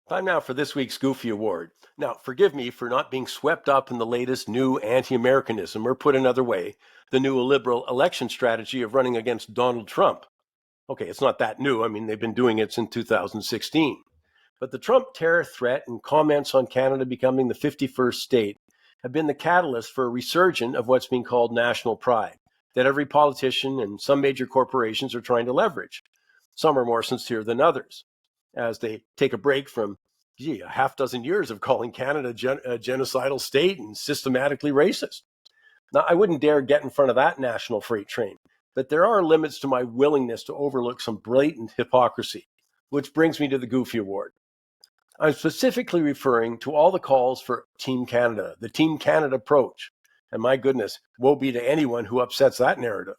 Time now for this week's Goofy Award. Now, forgive me for not being swept up in the latest new anti-Americanism, or put another way, the new liberal election strategy of running against Donald Trump. Okay, it's not that new. I mean, they've been doing it since 2016. But the Trump terror threat and comments on Canada becoming the 51st state have been the catalyst for a resurgence of what's being called national pride, that every politician and some major corporations are trying to leverage. Some are more sincere than others, as they take a break from, a half dozen years of calling Canada a genocidal state and systematically racist. Now, I wouldn't dare get in front of that national freight train, but there are limits to my willingness to overlook some blatant hypocrisy, which brings me to the Goofy Award. I'm specifically referring to all the calls for Team Canada, the Team Canada approach. And my goodness, woe be to anyone who upsets that narrative.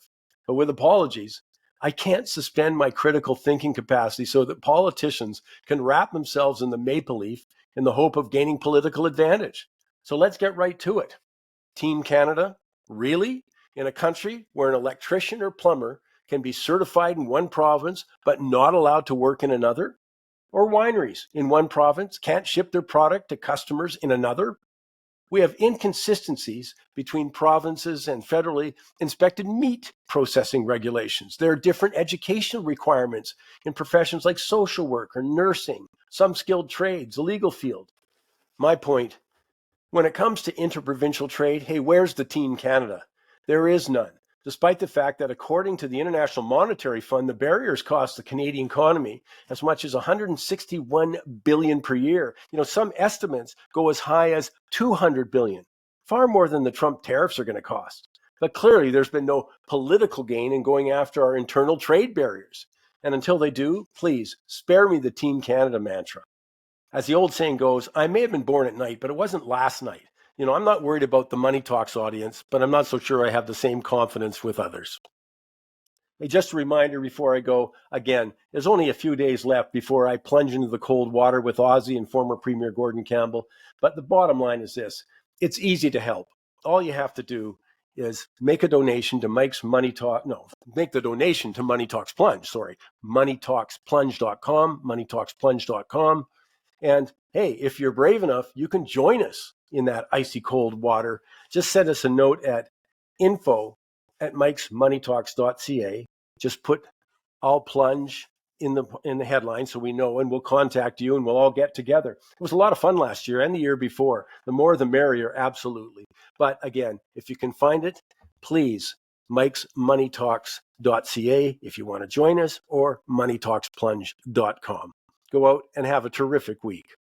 But with apologies, I can't suspend my critical thinking capacity so that politicians can wrap themselves in the maple leaf in the hope of gaining political advantage. So let's get right to it. Team Canada? Really? In a country where an electrician or plumber can be certified in one province but not allowed to work in another? Or wineries in one province can't ship their product to customers in another? We have inconsistencies between provinces and federally inspected meat processing regulations. There are different educational requirements in professions like social work or nursing, some skilled trades, the legal field. My point, when it comes to interprovincial trade, hey, where's the Team Canada? There is none, despite the fact that according to the International Monetary Fund, the barriers cost the Canadian economy as much as $161 billion per year. Some estimates go as high as $200 billion, far more than the Trump tariffs are going to cost. But clearly, there's been no political gain in going after our internal trade barriers. And until they do, please spare me the Team Canada mantra. As the old saying goes, I may have been born at night, but it wasn't last night. I'm not worried about the Money Talks audience, but I'm not so sure I have the same confidence with others. Hey, just a reminder before I go, again, there's only a few days left before I plunge into the cold water with Aussie and former Premier Gordon Campbell. But the bottom line is this: it's easy to help. All you have to do is make a donation to Mike's Money Talk. No, make the donation to Money Talks Plunge. Sorry, moneytalksplunge.com, moneytalksplunge.com. And hey, if you're brave enough, you can join us in that icy cold water. Just send us a note at info@mikesmoneytalks.ca. Just put "I'll plunge" in the headline so we know, and we'll contact you and we'll all get together. It was a lot of fun last year and the year before. The more the merrier, absolutely. But again, if you can find it, please, mikesmoneytalks.ca if you want to join us, or moneytalksplunge.com. Go out and have a terrific week.